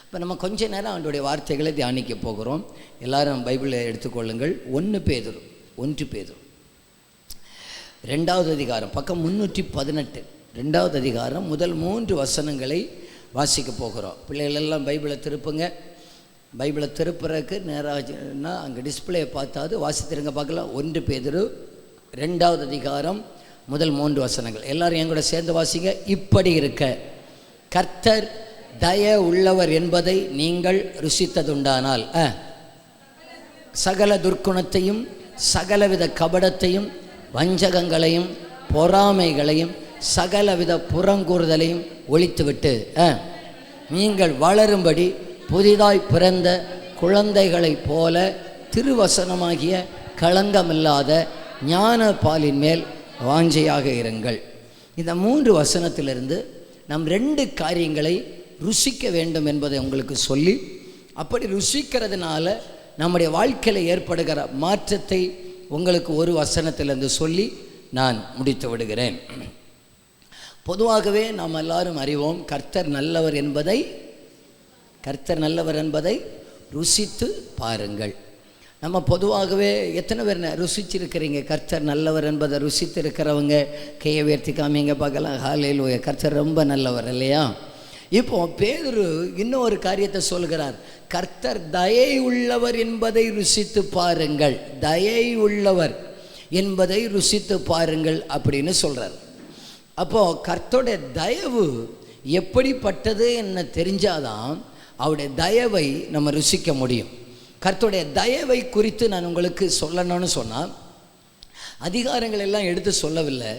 இப்போ நம்ம கொஞ்ச நேரம் அவனுடைய வார்த்தைகளை தியானிக்க போகிறோம். எல்லாரும் பைபிளை எடுத்துக்கொள்ளுங்கள். 1 பேதுரு 2வது அதிகாரம் பக்கம் 318, 2வது அதிகாரம் முதல் 3 வசனங்களை வாசிக்க போகிறோம். பிள்ளைகள் எல்லாம் பைபிளை திருப்புங்க. பைபிளை திருப்புறதுக்கு நேராகனா அங்கே டிஸ்பிளே பார்த்தாது வாசித்திருங்க பார்க்கலாம். 1 பேதுரு 2வது அதிகாரம் முதல் 3 வசனங்கள். எல்லாரும் என் கூட சேர்ந்து வாசிங்க. இப்படி இருக்க கர்த்தர் தய உள்ளவர் என்பதை நீங்கள் ருசித்ததுண்டானால் சகல துர்க்குணத்தையும் சகலவித கபடத்தையும் வஞ்சகங்களையும் பொறாமைகளையும் சகலவித புறங்கூறுதலையும் ஒழித்துவிட்டு நீங்கள் வளரும்படி புதிதாய் பிறந்த குழந்தைகளைப் போல திருவசனமாகிய களங்கமில்லாத ஞான பாலின் மேல் வாஞ்சையாக இருங்கள். இந்த 3 வசனத்திலிருந்து நாம் 2 காரியங்களை ருசிக்க வேண்டும் என்பதை உங்களுக்கு சொல்லி, அப்படி ருசிக்கிறதுனால நம்முடைய வாழ்க்கையில் ஏற்படுகிற மாற்றத்தை உங்களுக்கு ஒரு வசனத்திலிருந்து சொல்லி நான் முடித்து விடுகிறேன். பொதுவாகவே நாம் எல்லாரும் அறிவோம், கர்த்தர் நல்லவர் என்பதை ருசித்து பாருங்கள். நம்ம பொதுவாகவே எத்தனை பேர் ருசிச்சிருக்கிறீங்க? கர்த்தர் நல்லவர் என்பதை ருசித்து இருக்கிறவங்க கையை உயர்த்தி காமிங்க பார்க்கலாம். ஹல்லேலூயா, கர்த்தர் ரொம்ப நல்லவர் இல்லையா? இப்போ பேதுரு இன்னும் ஒரு காரியத்தை சொல்கிறார். கர்த்தர் தயை உள்ளவர் என்பதை ருசித்து பாருங்கள், தயை உள்ளவர் என்பதை ருசித்து பாருங்கள் அப்படின்னு சொல்கிறார். அப்போது கர்த்தருடைய தயவு எப்படிப்பட்டது என்ன தெரிஞ்சாதான் அவருடைய தயவை நம்ம ருசிக்க முடியும். கர்த்தருடைய தயவை குறித்து நான் உங்களுக்கு சொல்லணும்னு சொன்னால், அதிகாரங்கள் எல்லாம் எடுத்து சொல்லவில்லை.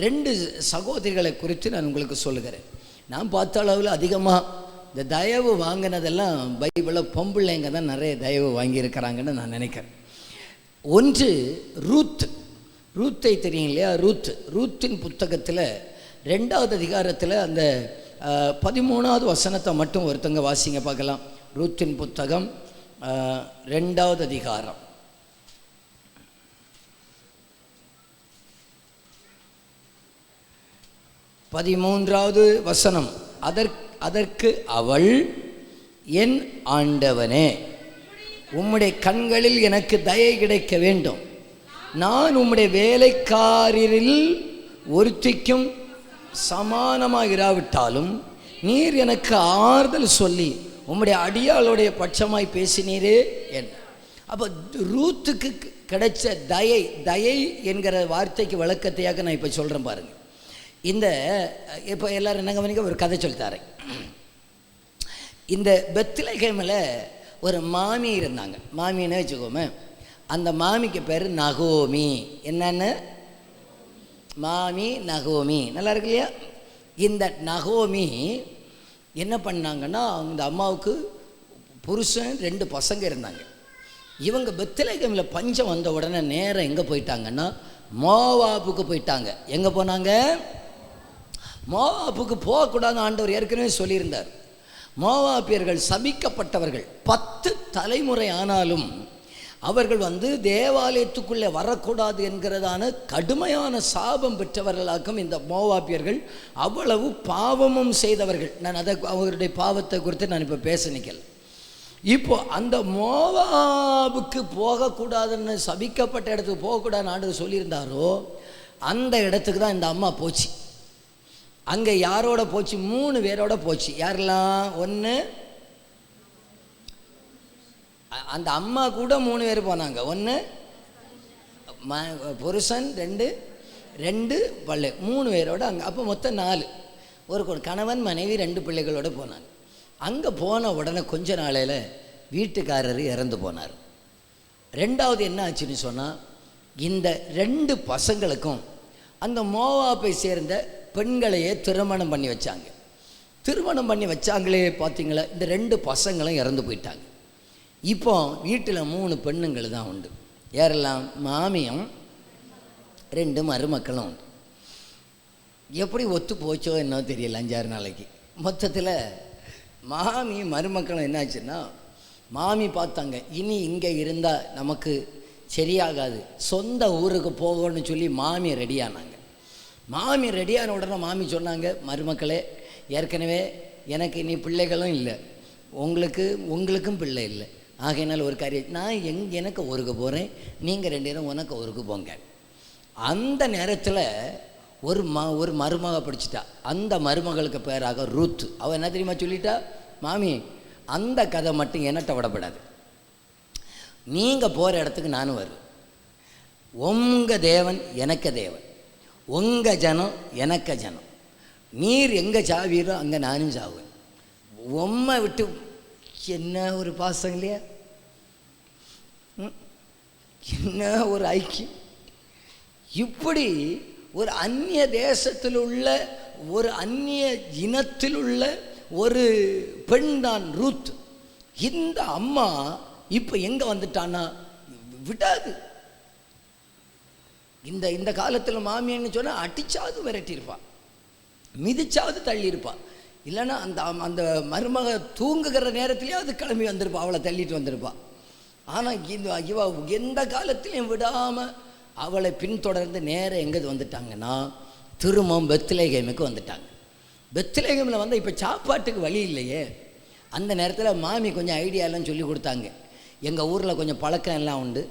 2 சகோதரிகளை குறித்து நான் உங்களுக்கு சொல்லுகிறேன். நான் பார்த்த அளவில் அதிகமாக இந்த தயவு வாங்கினதெல்லாம் பைபிளில் பொம்பிள்ளைங்க தான் நிறைய தயவு வாங்கியிருக்கிறாங்கன்னு நான் நினைக்கிறேன். ஒன்று ரூத்தை தெரியும் இல்லையா? ரூத்தின் புத்தகத்தில் 2வது அதிகாரத்தில் அந்த 13வது வசனத்தை மட்டும் ஒருத்தங்க வாசிங்க பார்க்கலாம். ரூத்தின் புத்தகம் 2வது அதிகாரம் 13வது வசனம். அதற்கு அவள், என் ஆண்டவனே, உம்முடைய கண்களில் எனக்கு தயை கிடைக்க வேண்டும். நான் உம்முடைய வேலைக்காரரில் ஒருத்திக்கும் சமானமாக இராவிட்டாலும் நீர் எனக்கு ஆறுதல் சொல்லி உம்முடைய அடியாளுடைய பட்சமாய் பேசினீரே என்ன. அப்போ ரூத்துக்கு கிடைச்ச தயை என்கிற வார்த்தைக்கு விளக்கத்தையாக நான் இப்போ சொல்கிறேன் பாருங்கள். இப்போ எல்லோரும் என்ன கவனிக்க, ஒரு கதை சொல்லித்தாரேன். இந்த பெத்லகேமில் ஒரு மாமி இருந்தாங்க. மாமின்னு வச்சுக்கோமே. அந்த மாமிக்கு பேர் நகோமி. என்னன்னு? மாமி நகோமி. நல்லா இருக்கு இல்லையா? இந்த நகோமி என்ன பண்ணாங்கன்னா, அந்த அம்மாவுக்கு புருஷன் 2 பசங்க இருந்தாங்க. இவங்க பெத்லகேமில் பஞ்சம் வந்த உடனே நேரம் எங்கே போயிட்டாங்கன்னா, மோவாபுக்கு போயிட்டாங்க. எங்கே போனாங்க? மோவாபுக்கு போகக்கூடாதுன்னு ஆண்டவர் ஏற்கனவே சொல்லியிருந்தார். மோவாபியர்கள் சபிக்கப்பட்டவர்கள். 10 தலைமுறை ஆனாலும் அவர்கள் தேவாலயத்துக்குள்ளே வரக்கூடாது என்கிறதான கடுமையான சாபம் பெற்றவர்களாக்கும் இந்த மோவாபியர்கள். அவ்வளவு பாவமும் செய்தவர்கள். நான் அவருடைய பாவத்தை குறித்து நான் இப்போ பேச நிற்கல. இப்போ அந்த மோவாபுக்கு போகக்கூடாதுன்னு, சபிக்கப்பட்ட இடத்துக்கு போகக்கூடாதுன்னு ஆண்டவர் சொல்லியிருந்தாரோ, அந்த இடத்துக்கு தான் இந்த அம்மா போச்சு. அங்கே யாரோட போச்சு? 3 பேரோட போச்சு. யாரெல்லாம்? ஒன்று, அந்த அம்மா கூட 3 பேர் போனாங்க. ஒன்று புருஷன், 2 பள்ளை, 3 பேரோட அங்கே. அப்போ மொத்தம் 4. ஒரு கணவன் மனைவி 2 பிள்ளைகளோடு போனாங்க. அங்கே போன உடனே கொஞ்ச நாளையில் வீட்டுக்காரர் இறந்து போனார். 2வது என்ன ஆச்சுன்னு சொன்னால், இந்த 2 பசங்களுக்கும் அந்த மோவாப்பை சேர்ந்த பெண்களையே திருமணம் பண்ணி வச்சாங்க. திருமணம் பண்ணி வச்சாங்களே பார்த்தீங்களா, இந்த 2 பசங்களும் இறந்து போயிட்டாங்க. இப்போ வீட்டில் 3 பெண்ணுங்கள் தான் உண்டு. யாரெல்லாம்? மாமியும் 2 மருமக்களும் உண்டு. எப்படி ஒத்து போச்சோ என்னோ தெரியல. 5-6 நாளைக்கு மொத்தத்தில் மாமி மருமக்களும் என்னாச்சுன்னா, மாமி பார்த்தாங்க, இனி இங்கே இருந்தால் நமக்கு சரியாகாது, சொந்த ஊருக்கு போகணும்னு சொல்லி மாமி ரெடியானாங்க. மாமி ரெடியான உடனே மாமி சொன்னாங்க, மருமக்களே, ஏற்கனவே எனக்கு இனி பிள்ளைகளும் இல்லை, உங்களுக்கும் பிள்ளை இல்லை. ஆகையினால் ஒரு காரியம், நான் எனக்கு ஒருக்க போகிறேன், நீங்கள் 2 பேரும் உனக்கு ஒருக்கு போங்க. அந்த நேரத்தில் ஒரு மருமக பிடிச்சிட்டா. அந்த மருமகளுக்கு பேராக ரூத். அவள் என்ன தெரியுமா சொல்லிட்டா, மாமி அந்த கதை மட்டும் என்னட்ட விடப்படாது, நீங்கள் போகிற இடத்துக்கு நானும் வருவேன். உங்கள் தேவன் எனக்கு தேவன், உங்கள் ஜனம் எனக்கு ஜனம், நீர் எங்கே சாவீரோ அங்கே நானும் சாவேன். உம்மை விட்டு என்ன ஒரு பாசம் இல்லையா, என்ன ஒரு ஐக்கியம். இப்படி ஒரு அந்நிய தேசத்தில் உள்ள ஒரு அந்நிய இனத்தில் உள்ள ஒரு பெண் தான் ரூத். இந்த அம்மா இப்போ எங்கே வந்துட்டான்னா விடாது. இந்த காலத்தில் மாமியான்னு சொன்னால் அடிச்சாவது விரட்டியிருப்பாள், மிதிச்சாவது தள்ளியிருப்பாள். இல்லைன்னா அந்த மருமக தூங்குகிற நேரத்துலேயாவது கிளம்பி வந்திருப்பா, அவளை தள்ளிட்டு வந்திருப்பாள். ஆனால் இவ எந்த காலத்திலையும் விடாமல் அவளை பின்தொடர்ந்து நேரம் எங்கே வந்துட்டாங்கன்னா திரும்பவும் பெத்லகேமுக்கு வந்துட்டாங்க. பெத்லகேமில் வந்து இப்போ சாப்பாட்டுக்கு வழி இல்லையே. அந்த நேரத்தில் மாமி கொஞ்சம் ஐடியாலாம் சொல்லி கொடுத்தாங்க. எங்கள் ஊரில் கொஞ்சம் பழக்கம் எல்லாம் உண்டு.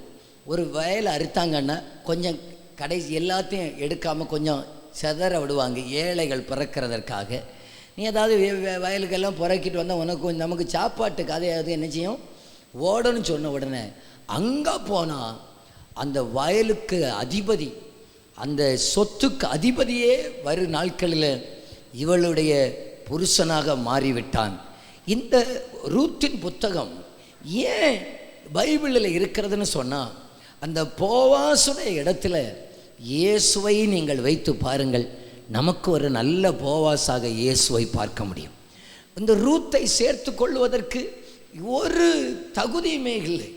ஒரு வயலை அறுத்தாங்கன்னா கொஞ்சம் கடைசி எல்லாத்தையும் எடுக்காமல் கொஞ்சம் செதற விடுவாங்க, ஏழைகள் பிறக்கிறதற்காக. நீ ஏதாவது வயலுக்கெல்லாம் பிறக்கிட்டு வந்தால் உனக்கு நமக்கு சாப்பாட்டுக்கு அதையாவது என்ன செய்யும் ஓடன்னு சொன்ன உடனே அங்கே போனால் அந்த வயலுக்கு அதிபதி, அந்த சொத்துக்கு அதிபதியே வரும் நாட்களில் இவளுடைய புருஷனாக மாறிவிட்டான். இந்த ரூத்தின் புத்தகம் ஏன் பைபிளில் இருக்கிறதுன்னு சொன்னால், அந்த போவாசுடைய இடத்துல இயேசுவை நீங்கள் வைத்து பாருங்கள், நமக்கு ஒரு நல்ல போவாசாக இயேசுவை பார்க்க முடியும். இந்த ரூத்தை சேர்த்து கொள்வதற்கு ஒரு தகுதியுமே இல்லை.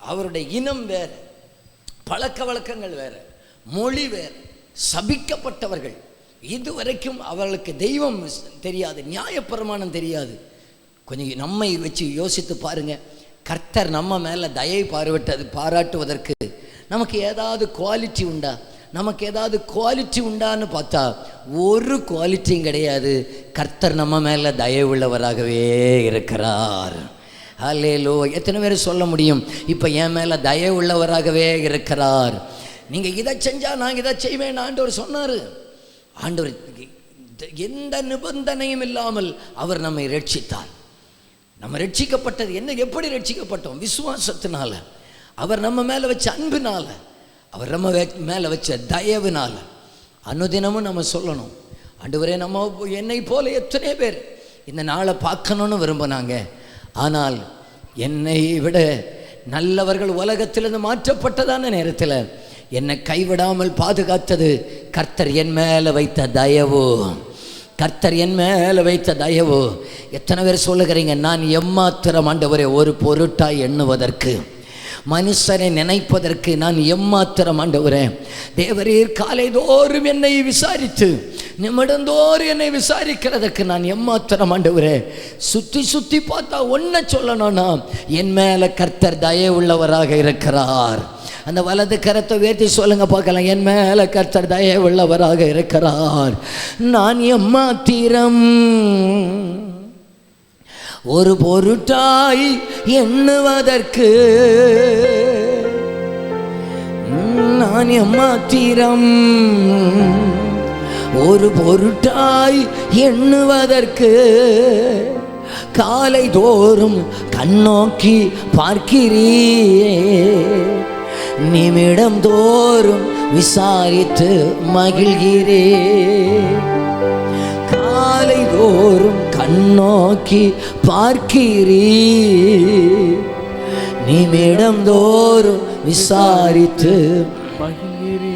அவருடைய இனம் வேறு, பழக்க வழக்கங்கள் வேறு, மொழி வேறு, சபிக்கப்பட்டவர்கள். இதுவரைக்கும் அவர்களுக்கு தெய்வம் தெரியாது, நியாயப்பிரமாணம் தெரியாது. கொஞ்சம் நம்மை வச்சு யோசித்து பாருங்கள். கர்த்தர் நம்ம மேலே தயை பாராட்டுவதற்கு நமக்கு ஏதாவது குவாலிட்டி உண்டா? நமக்கு ஏதாவது குவாலிட்டி உண்டான்னு பார்த்தா ஒரு குவாலிட்டியும் கிடையாது. கர்த்தர் நம்ம மேலே தயவுள்ளவராகவே இருக்கிறார். அல்லேலூயா. எத்தனை பேர் சொல்ல முடியும், இப்போ என் மேலே தயவுள்ளவராகவே இருக்கிறார்? நீங்கள் இதை செஞ்சால் நான் இதை செய்வேன் ஆண்டவர் சொன்னார். ஆண்டவர் எந்த நிபந்தனையும் இல்லாமல் அவர் நம்மை ரட்சித்தார். நம்ம ரட்சிக்கப்பட்டது என்ன, எப்படி ரட்சிக்கப்பட்டோம்? விசுவாசத்தினால, அவர் நம்ம மேலே வச்ச அன்பினால, அவர் நம்ம மேலே வச்ச தயவுனால. அனுதினமும் நம்ம சொல்லணும், ஆண்டவரே நம்ம என்னை போல எத்தனை பேர் இந்த நாளை பார்க்கணுன்னு விரும்பினாங்க, ஆனால் என்னை விட நல்லவர்கள் உலகத்திலிருந்து மாற்றப்பட்டதான நேரத்தில் என்னை கைவிடாமல் பாதுகாத்தது கர்த்தர் என் மேலே வைத்த தயவு. கர்த்தர் என் மேலே வைத்த தயவு. எத்தனை பேர் சொல்லுகிறீங்க, நான் எம்மாத்திரம் ஆண்டவரே ஒரு பொருட்டாய் எண்ணுவதற்கு, மனுஷனை நினைப்பதற்கு நான் எம்மாத்திரம் ஆண்டவரே. தேவரீர் காலை தோறும் என்னை விசாரித்து நிமிடந்தோறும் என்னை விசாரிக்கிறதுக்கு நான் எம்மாத்திரம் ஆண்டவரே. சுற்றி சுற்றி பார்த்தா ஒன்றை சொல்லணும்னா என் மேலே கர்த்தர் தயவுள்ளவராக இருக்கிறார். அந்த வலது கரத்தை உயர்த்தி சொல்லுங்க பார்க்கலாம், என் மேலே கர்த்தர் தயவுள்ளவராக இருக்கிறார். நான் எம்மாத்திரம் ஒரு பொருட்டாய் எண்ணுவதற்கு, நான் எம்மாத்திரம் ஒரு பொருட்டாய் எண்ணுவதற்கு காலை தோறும் கண்ணோக்கி பார்க்கிறீ, நிமிடம் தோறும் விசாரித்து மகிழ்கிறே. காலை தோறும் கண்ணோக்கி பார்க்கிறீ, நிமிடம் தோறும் விசாரித்து மகிழ்கிறே.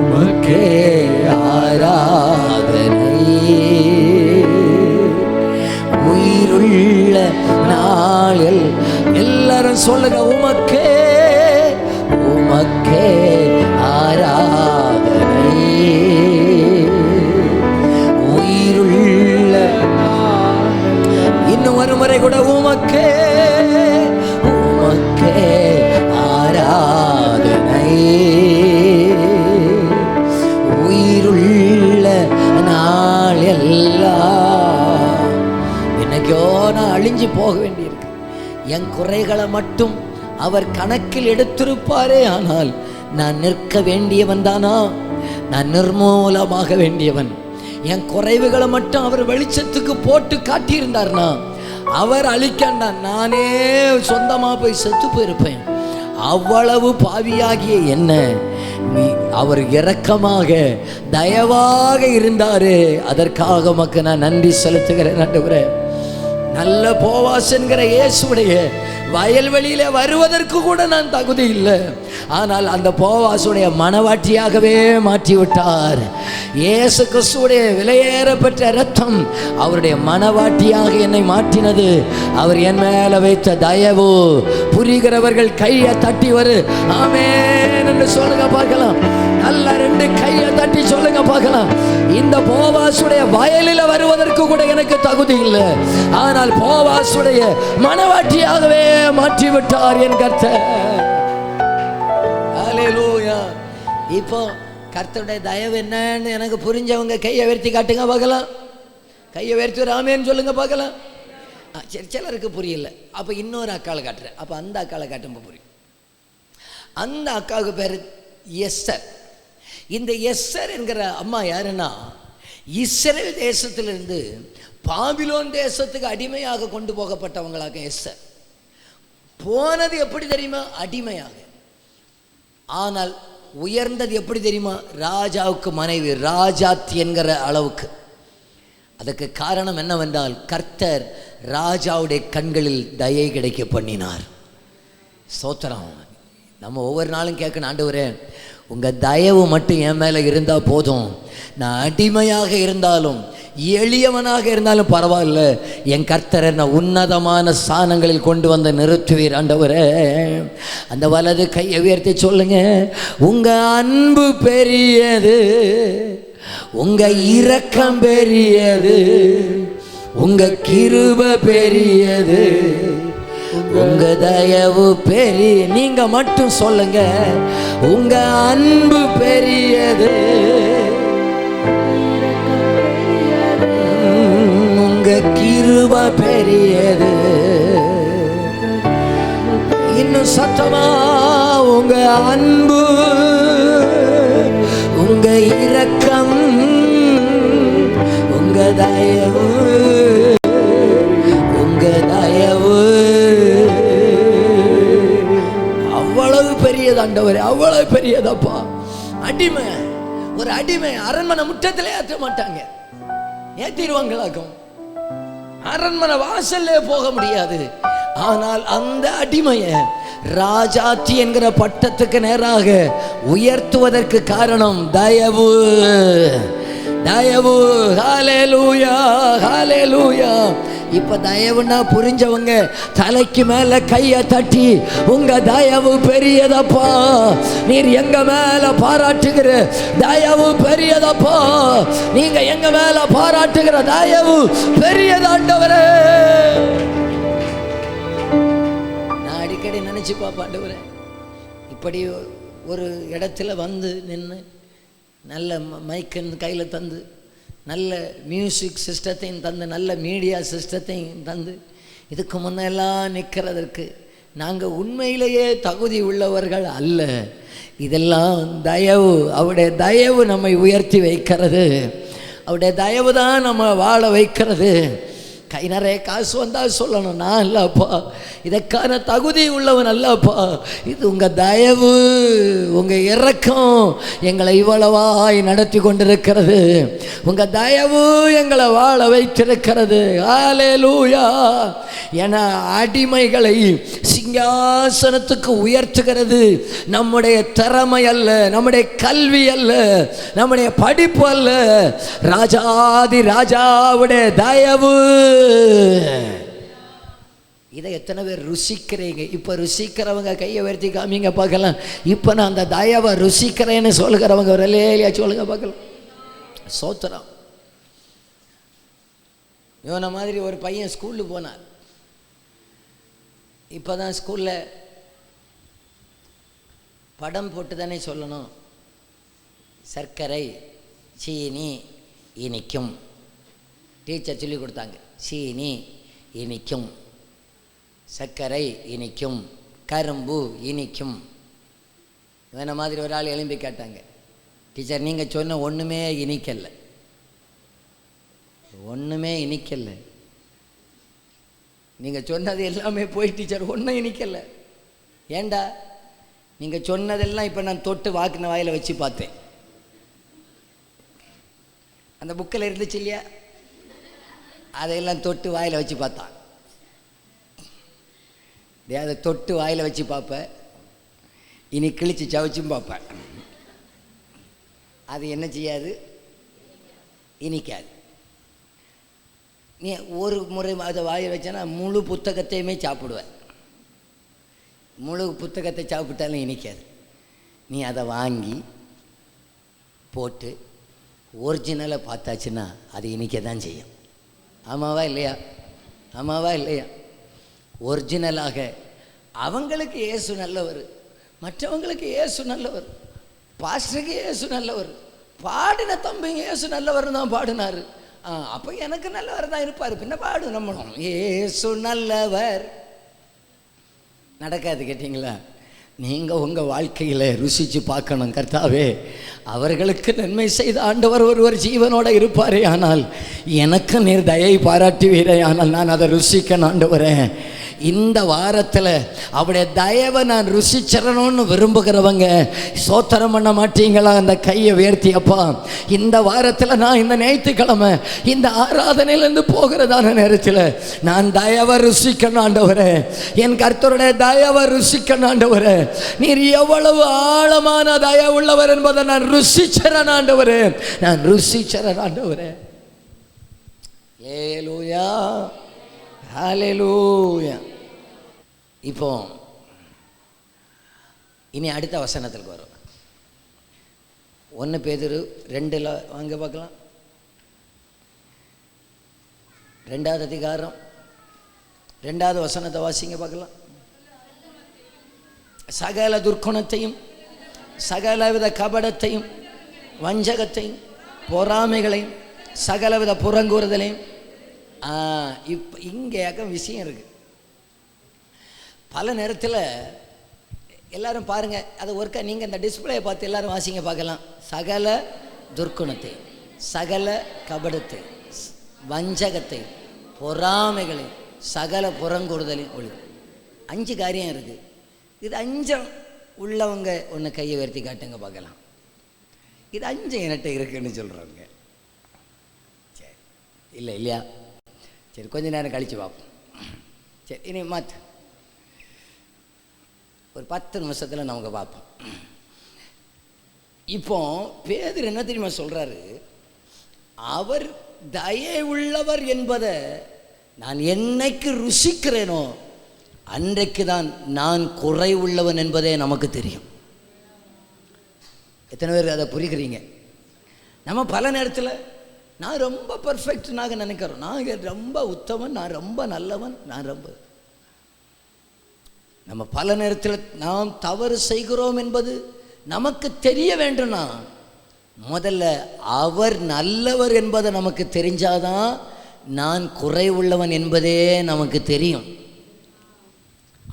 உமக்கே ஆராதனை, உயிருள்ள நாளில் எல்லாரும் சொல்லுங்க, உமக்கே உமக்கே ஆராதனை, உயிருள்ள. இன்னும் ஒரு முறை கூட, உமக்கே உமக்கே ஆராதனை, உயிருள்ள நாள் எல்லாம் அழிஞ்சு போக வேண்டியிருக்கு. என் குறைகளை மட்டும் அவர் கணக்கில் எடுத்திருப்பாரே, ஆனால் நான் நிற்க வேண்டியவன் தானா? நான் நிர்மூலமாக வேண்டியவன். என் குறைவுகளை மட்டும் அவர் வெளிச்சத்துக்கு போட்டு காட்டியிருந்தார்னா அவர் அழிக்கண்டான், நானே சொந்தமா போய் செத்து போயிருப்பேன். அவ்வளவு பாவியாகிய என்ன அவர் இரக்கமாக தயவாக இருந்தாரே, அதற்காக உமக்கு நான் நன்றி செலுத்துகிறேன் ஆண்டவரே. நல்ல போவாஸ் என்கிற இயேசுடைய வயல்வெளியில வருவதற்கு கூட நான் தகுதி இல்லை, ஆனால் அந்த போவாசுடைய மனவாட்டியாகவே மாற்றி விட்டார். இயேசு கிறிஸ்துவுடைய விலையேற பெற்ற இரத்தம் அவருடைய மனவாட்டியாக என்னை மாற்றினது. அவர் என் மேல வைத்த தயவு. புரிகிறவர்கள் கையை தட்டி வரு ஆமென் என்று சொல்லுங்க பார்க்கலாம். நல்ல 2 கையை தட்டி சொல்லுங்க பார்க்கலாம். இந்த போவாசுடைய வயலில் வருவதற்கு கூட எனக்கு தகுதி இல்லை, ஆனால் போவாசுடைய மனவாட்டியாகவே மாற்றி விட்டார் என் கர்த்தர். ஹல்லேலூயா. இப்போ கர்த்தருடைய தயவு என்னன்னு எனக்கு புரிஞ்சவங்க கையை உயர்த்தி காட்டுங்க பார்க்கலாம். கையை உயர்த்தி ஆமென்னு சொல்லுங்க பார்க்கலாம். சரி, சிலருக்கு புரியல. அப்போ இன்னொரு அக்காளை காட்டுறேன். அப்போ அந்த அக்காளை காட்டும்போது புரியும். அந்த அக்காவுக்கு பேர் எஸ்தர். இந்த எஸ்தர் என்கிற அம்மா யாருன்னா, இஸ்ரேல் தேசத்திலிருந்து பாபிலோன் தேசத்துக்கு அடிமையாக கொண்டு போகப்பட்டவங்களாக எஸ்தர். போனது எப்படி தெரியுமா? அடிமையாக. ஆனால் உயர்ந்தது எப்படி தெரியுமா? ராஜாவுக்கு மனைவி, ராஜாத்தி என்கிற அளவுக்கு. அதுக்கு காரணம் என்னவென்றால், கர்த்தர் ராஜாவுடைய கண்களில் தயை கிடைக்க பண்ணினார். ஸ்தோத்திரம். நம்ம ஒவ்வொரு நாளும் கேட்கணும், ஆண்டவரே உங்கள் தயவு மட்டும் என் மேலே இருந்தால் போதும். நான் அடிமையாக இருந்தாலும் எளியவனாக இருந்தாலும் பரவாயில்ல, என் கர்த்தரை நான் உன்னதமான ஸ்தானங்களில் கொண்டு வந்து நிறுத்துவீர் ஆண்டவரே. அந்த வலது கையை உயர்த்தி சொல்லுங்க, உங்க அன்பு பெரியது, உங்க இரக்கம் பெரியது, உங்க கிருபை பெரியது, உங்க தயவு பெரிய. நீங்க மட்டும் சொல்லுங்க, உங்க அன்பு பெரியது, உங்க கிருபை பெரியது. இன்னும் சத்தமா, உங்க அன்பு, உங்க இரக்கம், உங்க தயவு, உங்க தயவு அவ்வளவு பெரியது ஆண்டவரே, அவ்வளவு பெரியதப்பா. அடிமை, ஒரு அடிமை அரண்மனை முற்றத்திலே ஏற்ற மாட்டாங்க, ஏற்றிடுவாங்களாக்கும். அரண்மனை வாசல்லே போக முடியாது. ஆனால் அந்த அடிமையை ராஜாத்தி என்கிற பட்டத்துக்கு நேராக உயர்த்துவதற்கு காரணம் தயவு, தயவு. ஹல்லேலூயா, ஹல்லேலூயா. இப்ப தயவுன்னா புரிஞ்சவங்க தலைக்கு மேல கையை தட்டி, உங்க தயவு பெரியதப்பா, நீர் எங்க மேல பாராட்டுகிற தயவு பெரியதப்பா, நீங்க எங்க மேல பாராட்டுகிற தயவு பெரியதாண்டவரே. நான் அடிக்கடி நினைச்சு பாப்பா, ஆண்டவரே இப்படி ஒரு இடத்துல வந்து நின்று நல்ல மைக்கன் கையில் தந்து, நல்ல மியூசிக் சிஸ்டத்தையும் தந்து, நல்ல மீடியா சிஸ்டத்தையும் தந்து, இதுக்கு முன்னெல்லாம் நிற்கிறதற்கு நாங்கள் உண்மையிலேயே தகுதி உள்ளவர்கள் அல்ல. இதெல்லாம் தயவு, அவருடைய தயவு நம்மை உயர்த்தி வைக்கிறது. அவருடைய தயவு தான் நம்ம வாழ வைக்கிறது. கை நிறைய காசு வந்தால் சொல்லணும், நான் இல்லைப்பா, இதற்கான தகுதி உள்ளவன் அல்லப்பா, இது உங்கள் தயவு, உங்கள் இரக்கம் எங்களை இவ்வளவாய் நடத்தி கொண்டிருக்கிறது. உங்கள் தயவு எங்களை வாழ வைத்திருக்கிறது. ஹல்லேலூயா. என அடிமைகளை சிங்காசனத்துக்கு உயர்த்துகிறது நம்முடைய திறமை அல்ல, நம்முடைய கல்வி அல்ல, நம்முடைய படிப்பு அல்ல, ராஜாதி ராஜாவுடைய தயவு. இதை எத்தனை பேர் ருசிக்கிறீங்க? இப்போ ருசிக்கிறவங்க கையை உயர்த்தி காமிங்க பார்க்கலாம். இப்போ நான் அந்த தயவை ருசிக்கிறேன்னு சொல்லுகிறவங்க ஒரு இல்லையா சொல்லுங்க பார்க்கலாம். சோத்திரம். இவனை மாதிரி ஒரு பையன் ஸ்கூலுக்கு போனார். இப்போ தான் ஸ்கூலில் படம் போட்டு தானே சொல்லணும். சர்க்கரை சீனி இனிக்கும். டீச்சர் சொல்லி கொடுத்தாங்க, சீனி இனிக்கும், சர்க்கரை இனிக்கும், கரும்பு இனிக்கும். வேற மாதிரி ஒரு ஆள் எழும்பி கேட்டாங்க, டீச்சர் நீங்கள் சொன்ன ஒன்றுமே இனிக்கலை, ஒன்றுமே இனிக்கலை, நீங்கள் சொன்னது எல்லாமே போய் டீச்சர் ஒன்றும் இனிக்கலை. ஏண்டா நீங்கள் சொன்னதெல்லாம் இப்போ நான் தொட்டு வாக்குன வாயில் வச்சு பார்த்தேன். அந்த புக்கில் இருந்துச்சு இல்லையா, அதையெல்லாம் தொட்டு வாயில் வச்சு பார்த்தான். அதை தொட்டு வாயில் வச்சு பார்ப்பேன், இனி கிழிச்சு சவச்சும் பார்ப்பேன். அது என்ன செய்யாது, இனிக்காது. நீ ஒரு முறை அதை வாயில் வச்சேன்னா முழு புத்தகத்தையுமே சாப்பிடுவேன். முழு புத்தகத்தை சாப்பிட்டாலும் இனிக்காது. நீ அதை வாங்கி போட்டு ஒரிஜினலை பார்த்தாச்சுன்னா அது இனிக்க தான் செய்யும். ஆமாவா இல்லையா? ஆமாவா இல்லையா? ஒரிஜினலாக அவங்களுக்கு இயேசு நல்லவர், மற்றவங்களுக்கு இயேசு நல்லவர், பாஸ்டருக்கு இயேசு நல்லவர், பாடின தம்பிங்க இயேசு நல்லவர் தான் பாடினார். அப்போ எனக்கு நல்லவர் தான் இருப்பார், பின்ன பாடு நம்மளும் இயேசு நல்லவர். நடக்காது. கேட்டிங்களா? நீங்கள் உங்கள் வாழ்க்கையில் ருசித்து பார்க்கணும். கர்த்தாவே, அவர்களுக்கு நன்மை செய்த ஆண்டவர் ஒருவர் ஜீவனோடு இருப்பாரே, ஆனால் எனக்கு நீர் தயை பாராட்டுவீரே, ஆனால் நான் அதை ருசிக்கணும் ஆண்டவரே. இந்த வாரத்தில் அவருடைய தயவை நான் ருசிச்சிடணும்னு விரும்புகிறவங்க சோத்திரம் பண்ண மாட்டீங்களா? அந்த கையை உயர்த்தி, அப்பா இந்த வாரத்தில் நான் இந்த ஞாயிற்றுக்கிழமை இந்த ஆராதனையிலேருந்து போகிறதான நேரத்தில் நான் தயவை ருசிக்கணும் ஆண்டவரே, என் கர்த்தருடைய தயவை ருசிக்கணும் ஆண்டவரே. நீர் எவ்வளவு ஆழமான தயவு உள்ளவர் என்பதை நான் ருசிச்சறேன் ஆண்டவரே, நான் ருசிச்சறேன் ஆண்டவரே. ஹல்லேலூயா, ஹல்லேலூயா. இப்போ இனி அடுத்த வசனத்துக்கு வரும். 1 பேதுரு 2 வாங்க பார்க்கலாம். 2வது அதிகாரம் 2வது வசனத்தை வாசிங்க பார்க்கலாம். சகல துர்க்குணத்தையும் சகலவித கபடத்தையும் வஞ்சகத்தையும் பொறாமைகளையும் சகலவித புறங்கூறுதலையும். இப்போ இங்கே விஷயம் இருக்குது. பல நேரத்தில் எல்லாரும் பாருங்கள், அதை ஒருக்கா நீங்கள் இந்த டிஸ்பிளேயை பார்த்து எல்லாரும் வாசிங்க பார்க்கலாம். சகல துர்க்குணத்தை, சகல கபடத்தை, வஞ்சகத்தை, பொறாமைகளை, சகல புறங்கூறுதலையும் ஒளி. 5 காரியம் இருக்குது. இது 5 உள்ளவங்க ஒன்று கையை உயர்த்தி காட்டுங்க பார்க்கலாம். இது 5 என்கிட்ட இருக்குன்னு சொல்கிறாங்க. சரி, இல்லை இல்லையா? சரி, கொஞ்ச நேரம் கழித்து பார்ப்போம். சரி, இனி மாற்று ஒரு 10 நிமிஷத்தில் நமக்கு பார்ப்போம். இப்போ பேதுரு என்ன தெரியுமா சொல்கிறாரு? அவர் தயை உள்ளவர் என்பதை நான் என்னைக்கு ருசிக்கிறேனோ அன்றைக்கு தான் நான் குறை உள்ளவன் என்பதே நமக்கு தெரியும். எத்தனை பேர் அதை புரிகிறீங்க? நம்ம பல நேரத்தில் நான் ரொம்ப பர்ஃபெக்ட் நாங்கள் நினைக்கிறோம், நான் ரொம்ப உத்தமன், நான் ரொம்ப நல்லவன், நான் ரொம்ப. நம்ம பல நேரத்தில் நாம் தவறு செய்கிறோம் என்பது நமக்கு தெரிய வேண்டும்னா முதல்ல அவர் நல்லவர் என்பதை நமக்கு தெரிஞ்சாதான் நான் குறை உள்ளவன் என்பதே நமக்கு தெரியும்.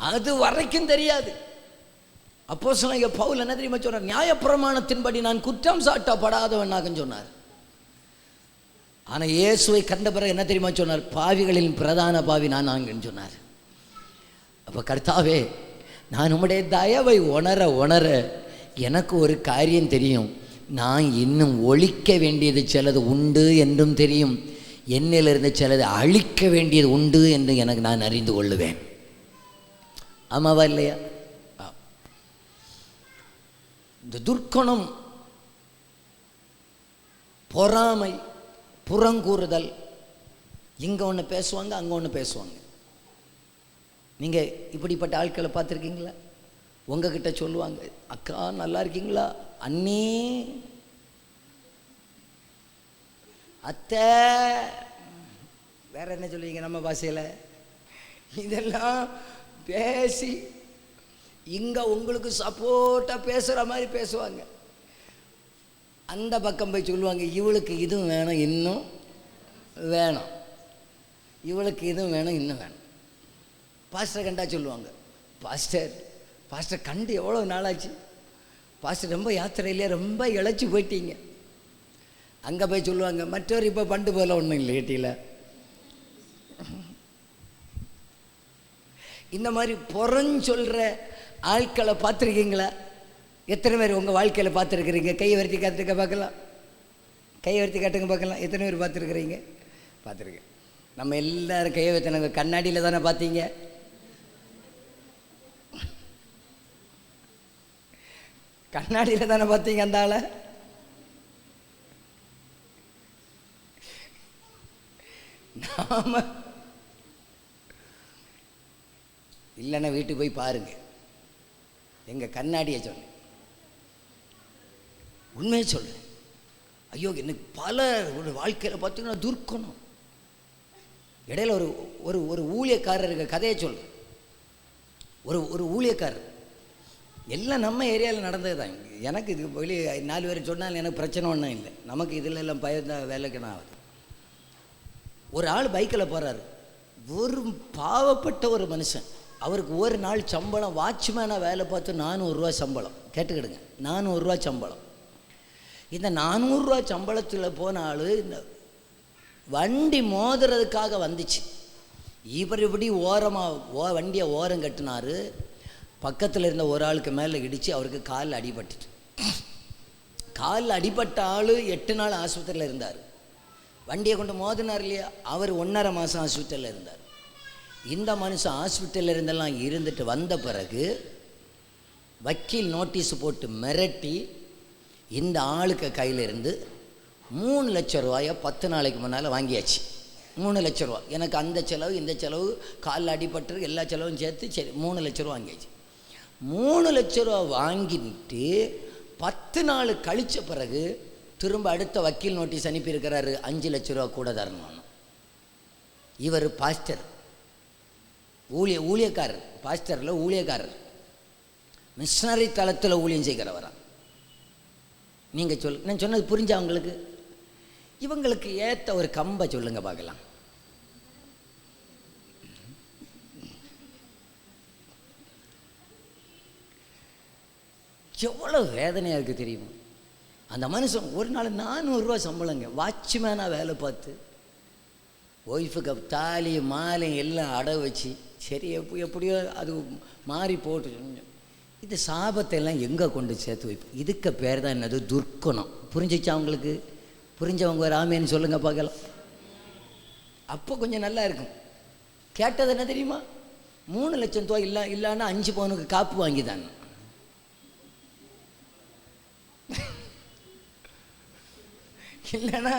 அது வரைக்கும் தெரியாது. அப்போஸ்தலனாகிய பவுல் என்ன தெரியுமா சொன்னார்? நியாயப்பிரமாணத்தின்படி நான் குற்றம் சாட்டப்படாதவனாக சொன்னார். ஆனால் இயேசுவை கண்ட பிறகு என்ன தெரியுமா சொன்னார்? பாவிகளின் பிரதான பாவி நான் சொன்னார். அப்போ கர்த்தாவே, நான் உம்முடைய தயவை உணர உணர எனக்கு ஒரு காரியம் தெரியும். நான் இன்னும் ஒழிக்க வேண்டியது சிலது உண்டு என்றும் தெரியும், என்னிலிருந்து சிலது அழிக்க வேண்டியது உண்டு என்று எனக்கு நான் அறிந்து கொள்ளுவேன். ஆமாவா இல்லையா? இந்த துர்க்குணம், பொறாமை, புறங்கூறுதல், இங்கே ஒன்று பேசுவாங்க, அங்கே ஒன்று பேசுவாங்க. நீங்கள் இப்படிப்பட்ட ஆட்களை பார்த்துருக்கீங்களா? உங்ககிட்ட சொல்லுவாங்க, அக்கா நல்லா இருக்கீங்களா, அண்ணி, அத்தை, வேற என்ன சொல்லுவீங்க நம்ம பாஷையில்? இதெல்லாம் பேசி இங்கே உங்களுக்கு சப்போர்ட்டாக பேசுகிற மாதிரி பேசுவாங்க. அந்த பக்கம் போய் சொல்லுவாங்க, இவளுக்கு இதுவும் வேணும், இன்னும் வேணும். இவளுக்கு இதுவும் வேணும் இன்னும் வேணும். பாஸ்டரை கண்டா சொல்லுவாங்க, பாஸ்டர் பாஸ்டர் கண்டு எவ்வளோ நாளாச்சு பாஸ்டர், ரொம்ப யாத்திரையிலே ரொம்ப இழைச்சி போயிட்டீங்க. அங்கே போய் சொல்லுவாங்க, மற்றவர் இப்போ பண்டு போல ஒன்றும் இல்லை கேட்டியில். இந்த மாதிரி சொல்கிற ஆட்களை பார்த்துருக்கீங்களா? எத்தனை பேர் உங்கள் வாழ்க்கையில் பார்த்துருக்குறீங்க? கையை வர்த்தி காத்துருக்க பார்க்கலாம், கையை வர்த்தி காட்டுங்க பார்க்கலாம். எத்தனை பேர் பார்த்துருக்குறீங்க? பார்த்துருக்கேன். நம்ம எல்லோரும் கையை வைத்தனங்க கண்ணாடியில் தானே பார்த்தீங்க. கண்ணாடியில் தானே பார்த்தீங்க அந்த ஆளை. நாம இல்லைன்னா வீட்டுக்கு போய் பாருங்க, எங்கள் கண்ணாடியை சொன்னேன், உண்மையை சொல்கிறேன். ஐயோ, எனக்கு பல ஒரு வாழ்க்கையில் பார்த்தீங்கன்னா துர்க்கணும். இடையில ஒரு ஒரு ஒரு ஊழியக்காரருக்கு கதையை சொல்கிறேன். ஒரு ஊழியக்காரர், எல்லாம் நம்ம ஏரியாவில் நடந்தது தான். எனக்கு இது வெளியே 4 பேர் சொன்னாலும் எனக்கு பிரச்சனை ஒன்றும் இல்லை. நமக்கு இதில் எல்லாம் பயந்த வேலைக்கு நான் ஆகுது. ஒரு ஆள் பைக்கில் போகிறாரு, ஒரு பாவப்பட்ட ஒரு மனுஷன். அவருக்கு ஒரு நாள் சம்பளம், வாட்ச்மேனாக வேலை பார்த்து 400 ரூபா சம்பளம். கேட்டுக்கிடுங்க, 400 ரூபா சம்பளம். இந்த 400 ரூபா சம்பளத்தில் போன ஆள் இந்த வண்டி மோதுறதுக்காக வந்துச்சு. இவர் இப்படி ஓரமாக வண்டியை ஓரம் கட்டினார். பக்கத்தில் இருந்த ஒரு ஆளுக்கு மேலே இடித்து அவருக்கு காலில் அடிபட்டுச்சு. காலில் அடிபட்ட ஆள் 8 நாள் ஆஸ்பத்திரியில் இருந்தார். வண்டியை கொண்டு மோதினார் இல்லையா, அவர் 1.5 மாதம் ஹாஸ்பிட்டலில் இருந்தார். இந்த மனுஷன் ஹாஸ்பிட்டலில் இருந்தெல்லாம் இருந்துட்டு வந்த பிறகு வக்கீல் நோட்டீஸ் போட்டு மிரட்டி இந்த ஆளுக்கு கையிலிருந்து 3 லட்சம் ரூபாயை 10 நாளைக்கு முன்னால் வாங்கியாச்சு. 3 லட்ச ரூபா. எனக்கு அந்த செலவு இந்த செலவு காலில் அடிபட்டு எல்லா செலவும் சேர்த்து சரி 3 லட்ச ரூபா வாங்கியாச்சு. 3 லட்ச ரூபா வாங்கிட்டு 10 நாள் கழித்த பிறகு திரும்ப அடுத்த வக்கீல் நோட்டீஸ் அனுப்பியிருக்கிறாரு, 5 லட்ச ரூபா கூட தரணும். இவர் பாஸ்டர், ஊழியக்காரர், பாஸ்டரில் ஊழியக்காரர், மிஷனரி தளத்தில் ஊழியம் செய்கிறவரா. நீங்கள் நான் சொன்னது புரிஞ்சா உங்களுக்கு? இவங்களுக்கு ஏற்ற ஒரு கம்பை சொல்லுங்க பார்க்கலாம். எவ்வளோ வேதனையாக இருக்குது தெரியுமா? அந்த மனுஷன் ஒரு நாள் 400 ரூபா சம்பளங்க, வாட்ச்மேனாக வேலை பார்த்து ஒய்ஃபுக்கு தாலி மாலை எல்லாம் அடை வச்சு சரி எப்படியோ அது மாறி போட்டு. இது சாபத்தை எல்லாம் எங்கே கொண்டு சேர்த்து வைப்போம்? இதுக்கு பேர் தான் என்னது? துர்க்குணம். புரிஞ்சிச்சா அவங்களுக்கு? புரிஞ்சவங்க ராமேன்னு சொல்லுங்கள் பார்க்கலாம். அப்போ கொஞ்சம் நல்லா இருக்கும். கேட்டது என்ன தெரியுமா? 3 லட்சம் ரூபா இல்லைன்னா 5 பவுனுக்கு காப்பு வாங்கிதாங்க. இல்லைன்னா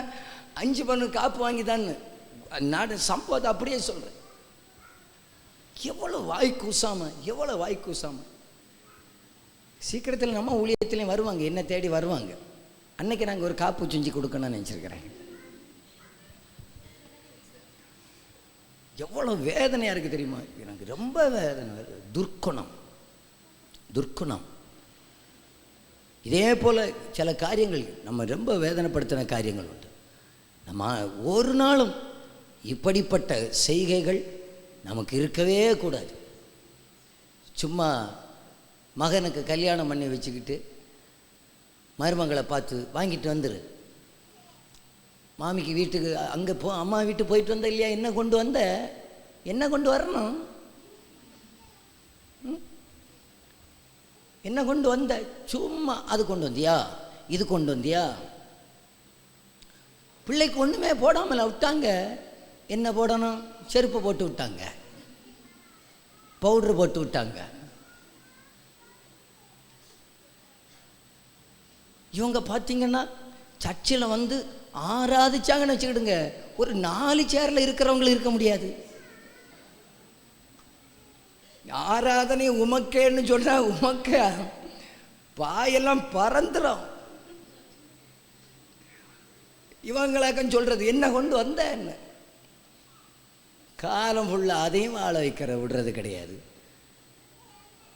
5 பவுனுக்கு காப்பு வாங்கிதான்னு நாடு சம்பவத்தை அப்படியே சொல்கிறேன். எவ்வளோ வாய் கூசாம, எவ்வளோ வாய் கூசாம. சீக்கிரத்தில் நம்ம ஊழியத்திலையும் வருவாங்க, என்ன தேடி வருவாங்க. அன்னைக்கு நாங்கள் ஒரு காப்பு செஞ்சு கொடுக்கணும்னு நினச்சிருக்கிறேன். எவ்வளோ வேதனையாக இருக்குது தெரியுமா? எனக்கு ரொம்ப வேதனை. துர்க்குணம், துர்க்குணம். இதே போல் சில காரியங்கள் நம்ம ரொம்ப வேதனைப்படுத்தின காரியங்கள் உண்டு. நம்ம ஒரு நாளும் இப்படிப்பட்ட செய்கைகள் நமக்கு இருக்கவே கூடாது. சும்மா மகனுக்கு கல்யாணம் பண்ணி வச்சுக்கிட்டு மருமகளை பார்த்து வாங்கிட்டு வந்துரு, மாமிக்கு வீட்டுக்கு அங்கே அம்மா வீட்டுக்கு போயிட்டு வந்த இல்லையா, என்ன கொண்டு வந்த, என்ன கொண்டு வரணும், என்ன கொண்டு வந்த, சும்மா அது கொண்டு வந்தியா, இது கொண்டு வந்தியா. பிள்ளைக்கு ஒன்றுமே போடாமல் விட்டாங்க. என்ன போடணும்? செருப்பு போட்டு விட்டாங்க, பவுட்ரு போட்டு விட்டாங்க. இவங்க பார்த்தீங்கன்னா சர்ச்சில் வந்து ஆராதிச்சாங்கன்னு வச்சுக்கிடுங்க, ஒரு 4 சேரில் இருக்கிறவங்களும் இருக்க முடியாது. ஆராதனை உமக்கேன்னு சொன்னால் உமக்க பாயெல்லாம் பறந்துடும். இவங்களாக்கம் சொல்கிறது என்ன கொண்டு வந்த, என்ன காலம் ஃபுல்லாக அதையும் வாழ வைக்கிற விடுறது கிடையாது.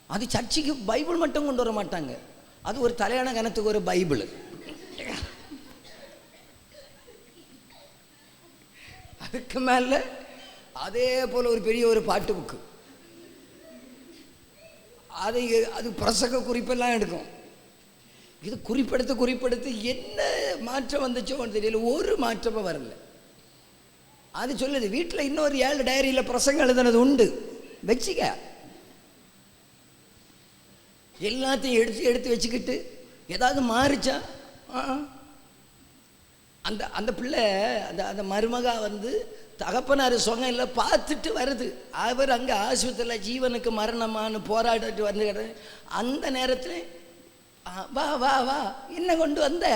அது சர்ச்சுக்கு பைபிள் மட்டும் கொண்டு வர மாட்டாங்க, அது ஒரு தலையான கணத்துக்கு ஒரு பைபிள். அதுக்கு மேலே அதே போல் ஒரு பெரிய ஒரு பாட்டு புக்கு, அது பிரசங்க குறிப்பெல்லாம் எடுக்கும். இது குறிப்பெடுத்து என்ன மாற்றம் வந்துச்சோ தெரியல, ஒரு மாற்றமும் வரல. அது சொல்லுது, வீட்டில் இன்னொரு 7 டைரியில் பிரசங்கம் எழுதுனது உண்டு, வச்சுக்க. எல்லாத்தையும் எடுத்து வச்சுக்கிட்டு ஏதாவது மாறிச்சா அந்த பிள்ளை அந்த மருமகா தகப்பனார் சொங்க இல்லை பார்த்துட்டு வருது. அவர் அங்கே ஆஸ்பத்திரியில் ஜீவனுக்கு மரணமானு போராடிட்டு வந்து அந்த நேரத்தில் வா வா வா என்ன கொண்டு வந்த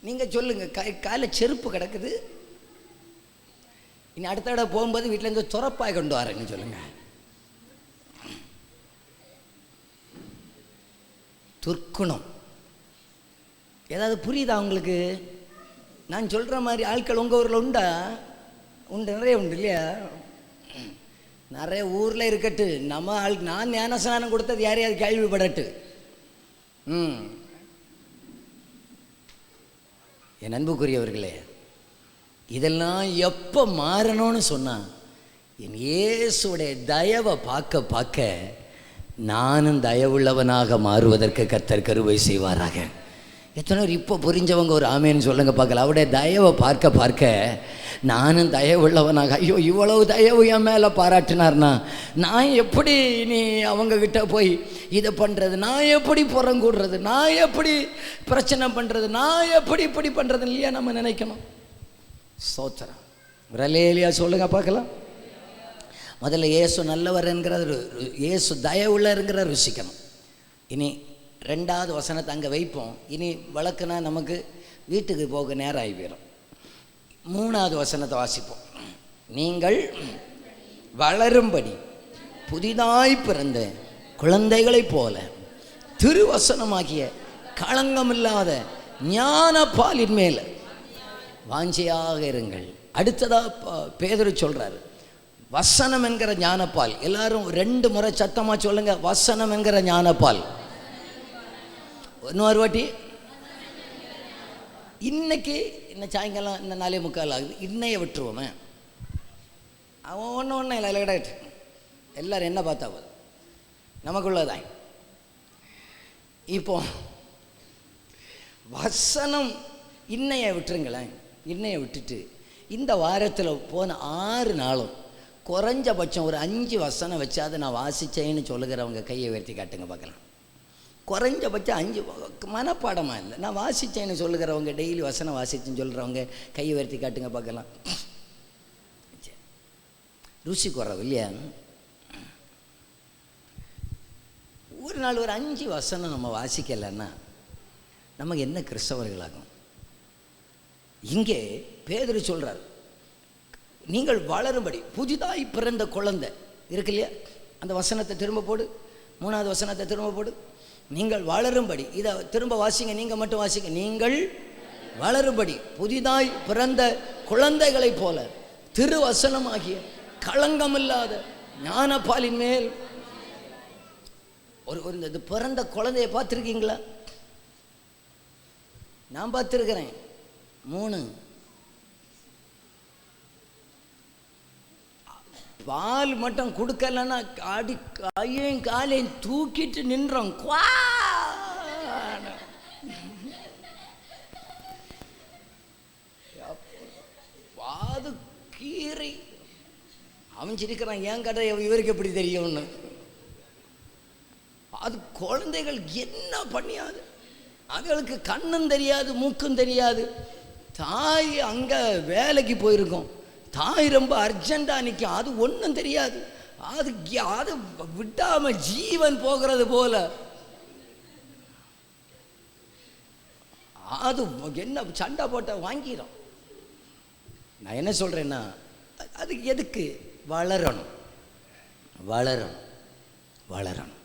நீங்கள் சொல்லுங்க. காலை செருப்பு கிடக்குது, இனி அடுத்த தடவை போகும்போது வீட்டிலேருந்து துறப்பாய் கொண்டு வரேன்னு சொல்லுங்க. துர்க்குணம் ஏதாவது புரியுதா உங்களுக்கு? நான் சொல்கிற மாதிரி ஆட்கள் உங்கள் ஊரில் உண்டா? உண்டு, நிறைய உண்டு இல்லையா? நிறைய ஊரில் இருக்கட்டு. நம்ம நான் ஞானஸ்நானம் கொடுத்தது யாரையாவது கேள்விப்படட்டு. என் அன்புக்குரியவர்களே, இதெல்லாம் எப்போ மாறணும்னு சொன்னால், என் இயேசுடைய தயவை பார்க்க பார்க்க நானும் தயவுள்ளவனாக மாறுவதற்கு கர்த்தர் கிருபை செய்வாராக. எத்தனை பேர் இப்போ புரிஞ்சவங்க ஒரு ஆமேன்னு சொல்லுங்க பார்க்கல. அவருடைய தயவை பார்க்க பார்க்க நானும் தயவுள்ளவனாக, ஐயோ இவ்வளவு தயவு என் மேலே பாராட்டினார்னா நான் எப்படி நீ அவங்கக்கிட்ட போய் இதை பண்ணுறது, நான் எப்படி புறங்கூடுறது, நான் எப்படி பிரச்சனை பண்ணுறது, நான் எப்படி இப்படி பண்ணுறது இல்லையா நம்ம நினைக்கணும். ஸ்தோத்திரம். ரலேலியா சொல்லுங்க பார்க்கலாம். முதல்ல இயேசு நல்லவர் என்கிறது, இயேசு தயவுள்ளங்கிற ருசிக்கணும். இனி 2வது வசனத்தை அங்கே வைப்போம். இனி வழக்குனா நமக்கு வீட்டுக்கு போக நேரம் ஆகி போயிடும். 3வது வசனத்தை வாசிப்போம். நீங்கள் வளரும்படி புதிதாய் பிறந்த குழந்தைகளைப் போல திருவசனமாகிய களங்கமில்லாத ஞான பாலின் மேல் வாஞ்சையாக இருங்கள். அடுத்ததாக பேதுரு சொல்கிறார், வசனம் என்கிற ஞானப்பால். எல்லாரும் 2 முறை சத்தமாக சொல்லுங்க, வசனம் என்கிற ஞானப்பால். இன்னொரு வாட்டி. இன்னைக்கு இன்னும் சாயங்காலம் இன்னும் 4:45 ஆகுது. இன்னையை விட்டுருவோமே, அவன் ஒன்று இல்லை கிடையாது. எல்லோரும் என்ன பார்த்தா போதும், நமக்குள்ளதான். இப்போ வசனம் இன்னையை விட்டுருங்களேன். இன்னையை விட்டுட்டு இந்த வாரத்தில் போன 6 நாளும் குறைஞ்சபட்சம் ஒரு 5 வசனம் வச்சு அதை நான் வாசித்தேன்னு சொல்லுகிறவங்க கையை உயர்த்தி காட்டுங்க பார்க்கலாம். குறைஞ்சபட்சம் 5 மனப்பாடமாக இல்லை, நான் வாசித்தேன்னு சொல்லுகிறவங்க, டெய்லி வசனம் வாசிச்சுன்னு சொல்கிறவங்க கையை உயர்த்தி காட்டுங்க பார்க்கலாம். ருசி குறவு இல்லையா? ஒரு நாள் ஒரு 5 வசனம் நம்ம வாசிக்கலைன்னா நமக்கு என்ன கிறிஸ்தவர்களாகும்? இங்கே பேதுரு சொல்கிறார், நீங்கள் வளரும்படி புதிதாய் பிறந்த குழந்தை இருக்கு இல்லையா? அந்த வசனத்தை திரும்ப போடு, 3வது வசனத்தை திரும்ப போடு. நீங்கள் வளரும்படி, இதை திரும்ப வாசிங்க, நீங்கள் மட்டும் வாசிங்க. நீங்கள் வளரும்படி புதிதாய் பிறந்த குழந்தைகளைப் போல திருவசனமாகிய களங்கமில்லாத ஞானப்பாலின் மேல். ஒரு இந்த பிறந்த குழந்தைய பார்த்துருக்கீங்களா? நான் பார்த்துருக்கிறேன். 3 பால் மட்டும் கொடுக்கலன்னா அடி கையையும் காலையும் தூக்கிட்டு நின்றோம். பாது கீறி அவன் சிரிக்கிறான், ஏன் கதை இவருக்கு எப்படி தெரியும்னு. அது குழந்தைகள் என்ன பண்ணியாது, அதுகளுக்கு கண்ணும் தெரியாது மூக்கும் தெரியாது. தாய் அங்கே வேலைக்கு போயிருக்கோம், தாய் ரொம்ப அர்ஜென்ட்டாக நிற்கும், அது ஒன்றும் தெரியாது. அது விட்டாமல் ஜீவன் போகிறது போல. அது என்ன சண்டை போட்ட வாங்கிடும். நான் என்ன சொல்கிறேன்னா, அதுக்கு எதுக்கு வளரணும், வளரணும், வளரணும்.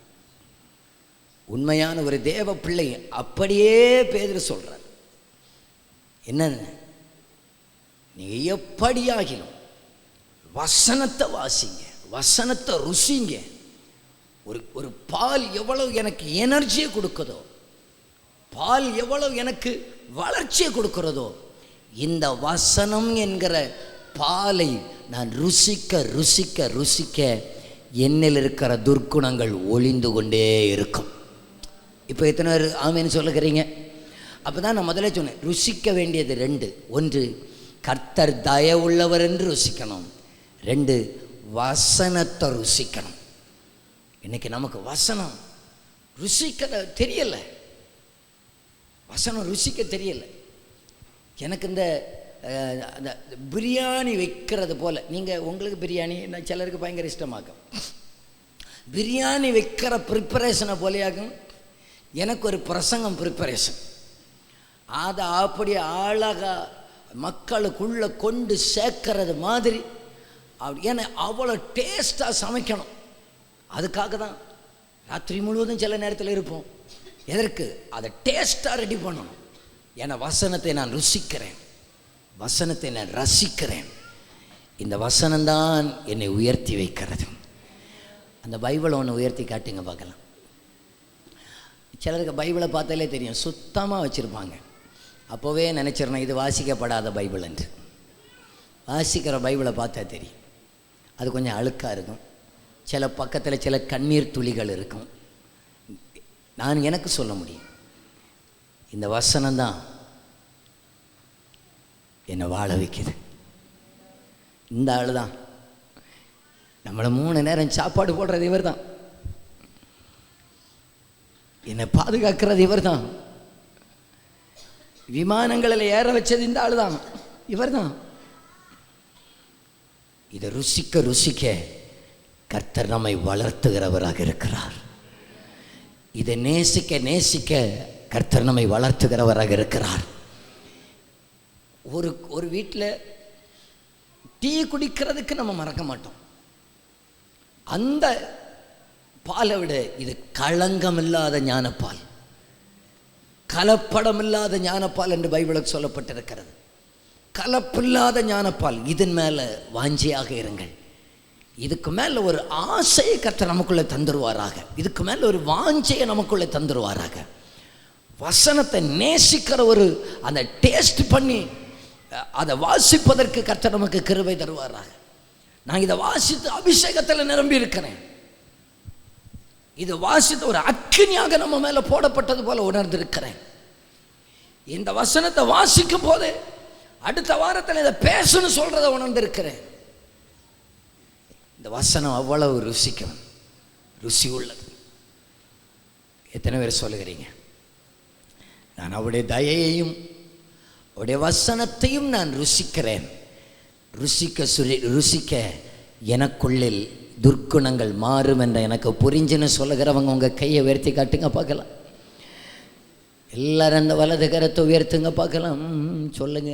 உண்மையான ஒரு தேவ பிள்ளை அப்படியே பேதுரு சொல்கிறார். என்னன்னு, நீங்கள் எப்படியாகிலும் வசனத்தை வாசிங்க, வசனத்தை ருசிங்க. ஒரு பால் எவ்வளவு எனக்கு எனர்ஜியை கொடுக்குதோ, பால் எவ்வளவு எனக்கு வளர்ச்சியை கொடுக்கிறதோ, இந்த வசனம் என்கிற பாலை நான் ருசிக்க ருசிக்க ருசிக்க என்னில் இருக்கிற துர்க்குணங்கள் ஒளிந்து கொண்டே இருக்கும். இப்போ எத்தனை பேர் ஆமேன்னு சொல்லுகிறீங்க? அப்போ தான் நான் முதல்ல சொன்னேன், ருசிக்க வேண்டியது 2. 1, கர்த்தர் தயவுள்ளவர் என்று ருசிக்கணும். 2, வசனத்தை ருசிக்கணும். இன்னைக்கு நமக்கு வசனம் ருசிக்க தெரியல, வசனம் ருசிக்க தெரியல. எனக்கு இந்த பிரியாணி வைக்கிறது போல், நீங்கள் உங்களுக்கு பிரியாணி சிலருக்கு பயங்கர இஷ்டமாகும், பிரியாணி வைக்கிற ப்ரிப்பரேஷனை போலேயாகும் எனக்கு ஒரு பிரசங்கம் ப்ரிப்பரேஷன். அதை அப்படி அழகாக மக்களுக்குள்ளே கொண்டு சேர்க்கறது மாதிரி அப்படி, ஏன்னா அவ்வளோ டேஸ்ட்டாக சமைக்கணும். அதுக்காக தான் ராத்திரி முழுவதும் சில நேரத்தில் இருப்போம். எதற்கு? அதை டேஸ்ட்டாக ரெடி பண்ணணும். ஏன்னா வசனத்தை நான் ருசிக்கிறேன், வசனத்தை நான் ரசிக்கிறேன். இந்த வசனம்தான் என்னை உயர்த்தி வைக்கிறது. அந்த பைபிளை ஒன்று உயர்த்தி காட்டுங்க பார்க்கலாம். சிலருக்கு பைபிளை பார்த்தாலே தெரியும், சுத்தமாக வச்சுருப்பாங்க. அப்போவே நினச்சிடணும் இது வாசிக்கப்படாத பைபிள் என்று. வாசிக்கிற பைபிளை பார்த்தா தெரியும், அது கொஞ்சம் அழுக்காக இருக்கும். சில பக்கத்தில் சில கண்ணீர் துளிகள் இருக்கும். நான் எனக்கு சொல்ல முடியும், இந்த வசனம்தான் என்னை வாழ வைக்குது. இந்த ஆள் தான் நம்மளை 3 நேரம் சாப்பாடு போடுறது இவர் தான், என்னை பாதுகாக்கிறது இவர் தான், விமானங்களில் ஏற வச்சது இந்த ஆள் தான், இவர் தான். இதை ருசிக்க ருசிக்க கர்த்தர் நம்மை வளர்த்துகிறவராக இருக்கிறார். இதை நேசிக்க நேசிக்க கர்த்தர் நம்மை வளர்த்துகிறவராக இருக்கிறார். ஒரு வீட்டில் டீ குடிக்கிறதுக்கு நம்ம மறக்க மாட்டோம். அந்த பாலை விட இது களங்கமில்லாத ஞானப்பால், கலப்படமில்லாத ஞானப்பால் என்று பைபிளுக்கு சொல்லப்பட்டிருக்கிறது. கலப்பில்லாத ஞானப்பால், இதன் மேலே வாஞ்சியாக இருங்கள். இதுக்கு மேலே ஒரு ஆசையை கர்த்தர் நமக்குள்ளே தந்துருவாராக, இதுக்கு மேலே ஒரு வாஞ்சையை நமக்குள்ளே தந்துருவாராக. வசனத்தை நேசிக்கிற ஒரு அந்த டேஸ்ட் பண்ணி அதை வாசிப்பதற்கு கர்த்தர் நமக்கு கிருபை தருவாராக. நான் இதை வாசித்து அபிஷேகத்தில் நிரம்பி இருக்கிறேன். இதை வாசித்து ஒரு அக்கினியாக நம்ம மேலே போடப்பட்டது போல உணர்ந்திருக்கிறேன். இந்த வசனத்தை வாசிக்கும் போது அடுத்த வாரத்தில் இதை பேசணும்னு சொல்றதை உணர்ந்திருக்கிறேன். இந்த வசனம் அவ்வளவு ருசிக்கும், ருசி உள்ளது. எத்தனை பேர் சொல்லுகிறீங்க? நான் அவருடைய தயையையும் அவருடைய வசனத்தையும் நான் ருசிக்கிறேன். ருசிக்க எனக்குள்ளில் துர்க்குணங்கள் மாறும் என்ற எனக்கு புரிஞ்சுன்னு சொல்லுகிறவங்க உங்கள் கையை உயர்த்தி காட்டுங்க பார்க்கலாம். எல்லாரும் அந்த வலது கரத்தை உயர்த்துங்க பார்க்கலாம். சொல்லுங்க.